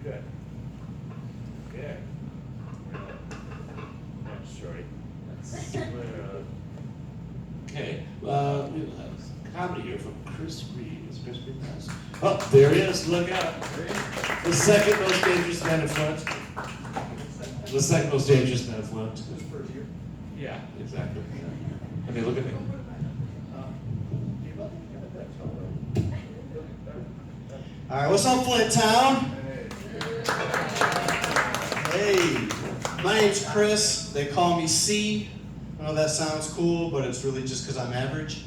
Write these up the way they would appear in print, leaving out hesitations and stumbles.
Good. Good. That's shorty. Okay, we'll have comedy here from Chris Reed. Is Chris Reed nice? Oh, there he is. Look out. The second most dangerous man in Flint. The second most dangerous man in Flint. Yeah, exactly. I mean, look at me. All right, what's up, Flint Town? Hey, my name's Chris. They call me C. I know that sounds cool, but it's really just because I'm average.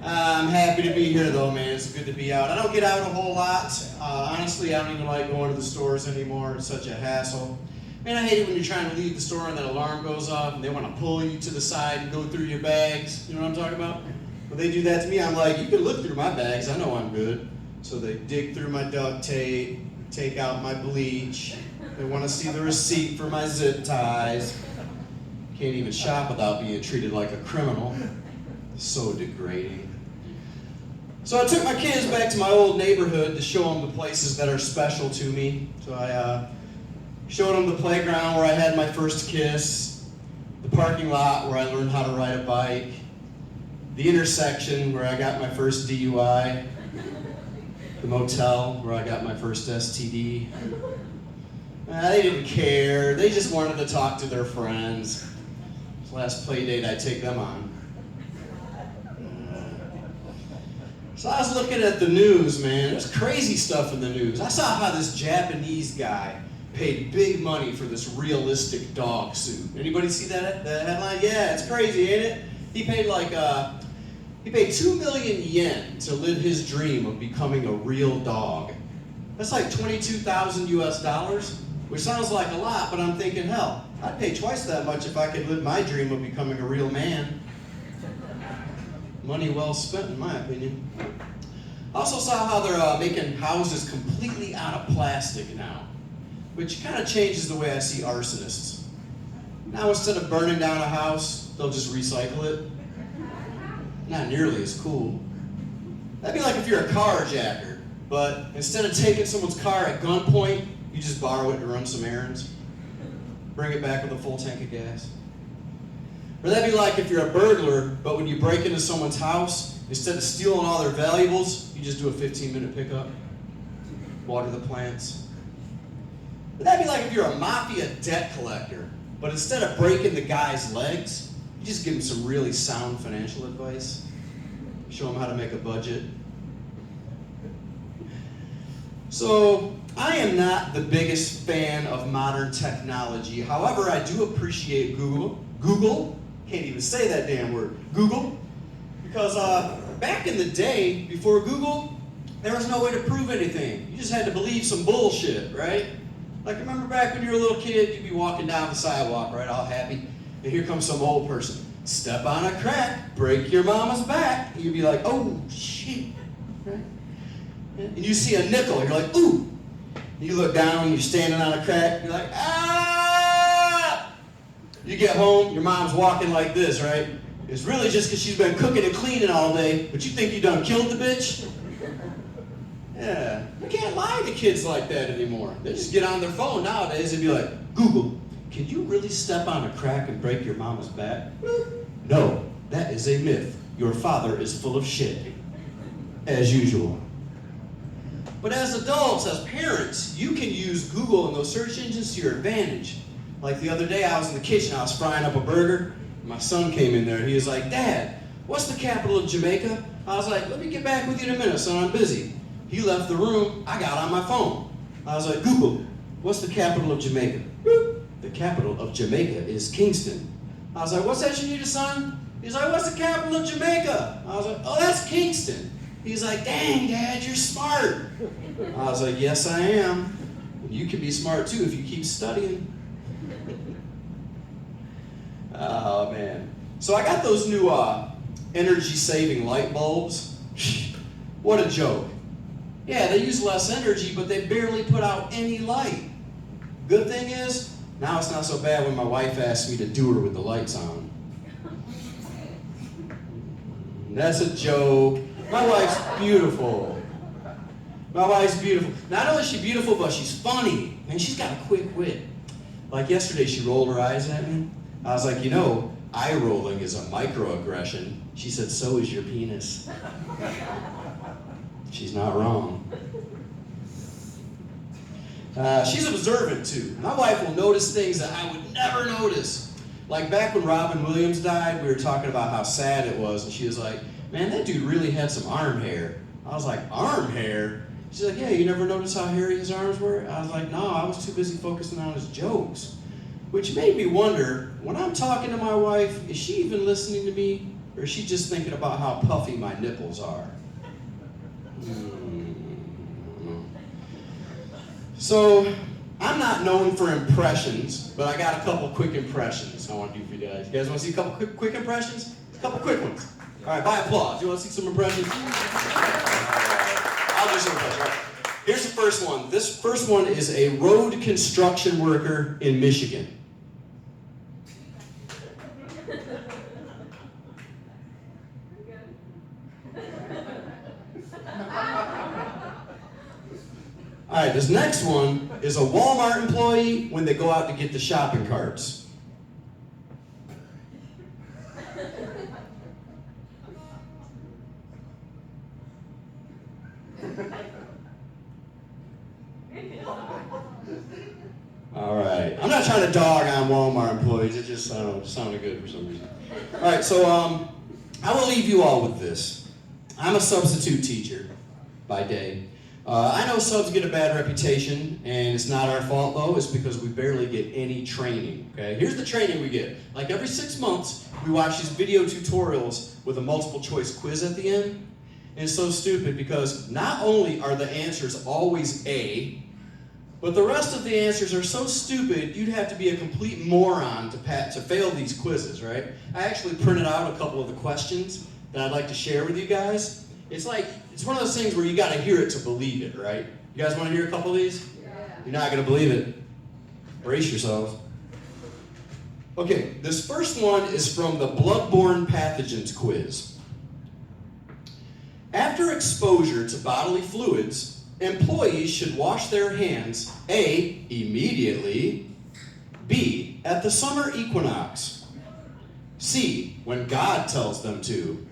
I'm happy to be here, though, man. It's good to be out. I don't get out a whole lot. Honestly, I don't even like going to the stores anymore. It's such a hassle. Man, I hate it when you're trying to leave the store and that alarm goes off and they want to pull you to the side and go through your bags. You know what I'm talking about? When they do that to me, I'm like, you can look through my bags. I know I'm good. So they dig through my duct tape, take out my bleach. They want to see the receipt for my zip ties. Can't even shop without being treated like a criminal. So degrading. So I took my kids back to my old neighborhood to show them the places that are special to me. So I showed them the playground where I had my first kiss, the parking lot where I learned how to ride a bike, the intersection where I got my first DUI, the motel where I got my first STD. They didn't care. They just wanted to talk to their friends. This last play date I take them on. So I was looking at the news, man. There's crazy stuff in the news. I saw how this Japanese guy paid big money for this realistic dog suit. Anybody see that headline? Yeah, it's crazy, ain't it? He paid he paid 2 million yen to live his dream of becoming a real dog. That's like 22,000 US dollars, which sounds like a lot, but I'm thinking, hell, I'd pay twice that much if I could live my dream of becoming a real man. Money well spent, in my opinion. I also saw how they're making houses completely out of plastic now, which kind of changes the way I see arsonists. Now instead of burning down a house, they'll just recycle it. Not nearly as cool. That'd be like if you're a carjacker, but instead of taking someone's car at gunpoint, you just borrow it to run some errands. Bring it back with a full tank of gas. Or that'd be like if you're a burglar, but when you break into someone's house, instead of stealing all their valuables, you just do a 15-minute pickup. Water the plants. But that'd be like if you're a mafia debt collector, but instead of breaking the guy's legs, you just give him some really sound financial advice. Show him how to make a budget. So, I am not the biggest fan of modern technology. However, I do appreciate Google, can't even say that damn word, Google. Because back in the day, before Google, there was no way to prove anything. You just had to believe some bullshit, right? Like, remember back when you were a little kid, you'd be walking down the sidewalk, right, all happy, and here comes some old person. Step on a crack, break your mama's back. And you'd be like, oh, shit, right? And you see a nickel, and you're like, ooh. And you look down, you're standing on a crack, you're like, ah! You get home, your mom's walking like this, right? It's really just because she's been cooking and cleaning all day, but you think you done killed the bitch? Yeah, you can't lie to kids like that anymore. They just get on their phone nowadays and be like, Google, can you really step on a crack and break your mama's back? No, that is a myth. Your father is full of shit. As usual. But as adults, as parents, you can use Google and those search engines to your advantage. Like the other day, I was in the kitchen, I was frying up a burger. My son came in there, and he was like, Dad, what's the capital of Jamaica? I was like, let me get back with you in a minute, son, I'm busy. He left the room, I got on my phone. I was like, Google, what's the capital of Jamaica? The capital of Jamaica is Kingston. I was like, what's that you need, son? He's like, what's the capital of Jamaica? I was like, oh, that's Kingston. He's like, dang, Dad, you're smart. I was like, yes, I am. You can be smart, too, if you keep studying. Oh, man. So I got those new energy-saving light bulbs. What a joke. Yeah, they use less energy, but they barely put out any light. Good thing is, now it's not so bad when my wife asks me to do her with the lights on. That's a joke. My wife's beautiful. My wife's beautiful. Not only is she beautiful, but she's funny. And she's got a quick wit. Like yesterday, she rolled her eyes at me. I was like, you know, eye rolling is a microaggression. She said, so is your penis. She's not wrong. She's observant too. My wife will notice things that I would never notice. Like back when Robin Williams died, we were talking about how sad it was, and she was like, man, that dude really had some arm hair. I was like, arm hair? She's like, yeah, you never noticed how hairy his arms were? I was like, no, I was too busy focusing on his jokes. Which made me wonder, when I'm talking to my wife, is she even listening to me? Or is she just thinking about how puffy my nipples are? So, I'm not known for impressions, but I got a couple quick impressions I want to do for you guys. You guys want to see a couple quick impressions? A couple quick ones. All right, by applause. You want to see some impressions? I'll do some impressions. All right. Here's the first one. This first one is a road construction worker in Michigan. All right, this next one is a Walmart employee when they go out to get the shopping carts. All right, I'm not trying to dog on Walmart employees. It just sounded good for some reason. All right, so I will leave you all with this. I'm a substitute teacher by day. I know subs get a bad reputation, and it's not our fault though. It's because we barely get any training, okay? Here's the training we get. Like every 6 months, we watch these video tutorials with a multiple choice quiz at the end. And it's so stupid because not only are the answers always A, but the rest of the answers are so stupid, you'd have to be a complete moron to fail these quizzes, right? I actually printed out a couple of the questions that I'd like to share with you guys. It's one of those things where you gotta hear it to believe it, right? You guys wanna hear a couple of these? Yeah. You're not gonna believe it. Brace yourselves. Okay, this first one is from the Bloodborne Pathogens quiz. After exposure to bodily fluids, employees should wash their hands, A, immediately, B, at the summer equinox, C, when God tells them to,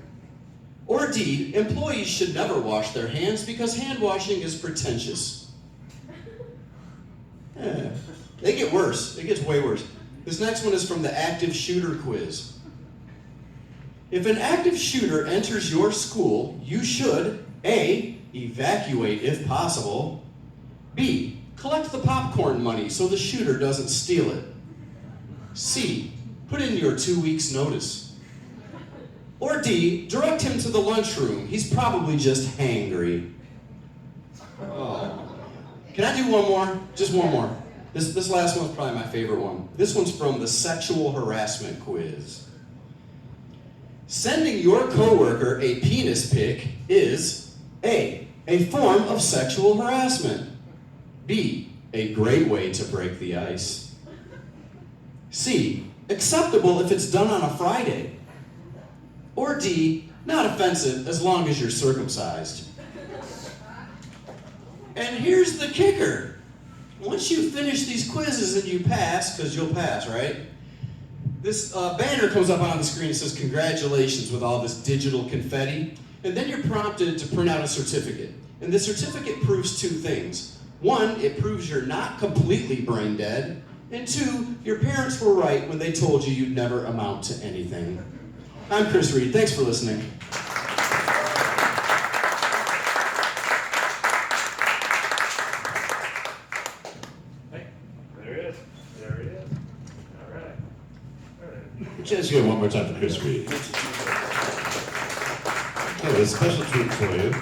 or D, employees should never wash their hands because hand washing is pretentious. Yeah. They get worse. It gets way worse. This next one is from the active shooter quiz. If an active shooter enters your school, you should A, evacuate if possible, B, collect the popcorn money so the shooter doesn't steal it, C, put in your 2 weeks notice, or D, direct him to the lunchroom. He's probably just hangry. Oh. Can I do one more? Just one more. This last one's probably my favorite one. This one's from the sexual harassment quiz. Sending your coworker a penis pic is A, a form of sexual harassment, B, a great way to break the ice, C, acceptable if it's done on a Friday, or D, not offensive as long as you're circumcised. And here's the kicker. Once you finish these quizzes and you pass, because you'll pass, right? This banner comes up on the screen and says, congratulations, with all this digital confetti. And then you're prompted to print out a certificate. And the certificate proves two things. One, it proves you're not completely brain dead. And two, your parents were right when they told you you'd never amount to anything. I'm Chris Reed. Thanks for listening. Hey, there it is. There it is. All right. Just get one more time for Chris Reed. Okay, a special treat for you.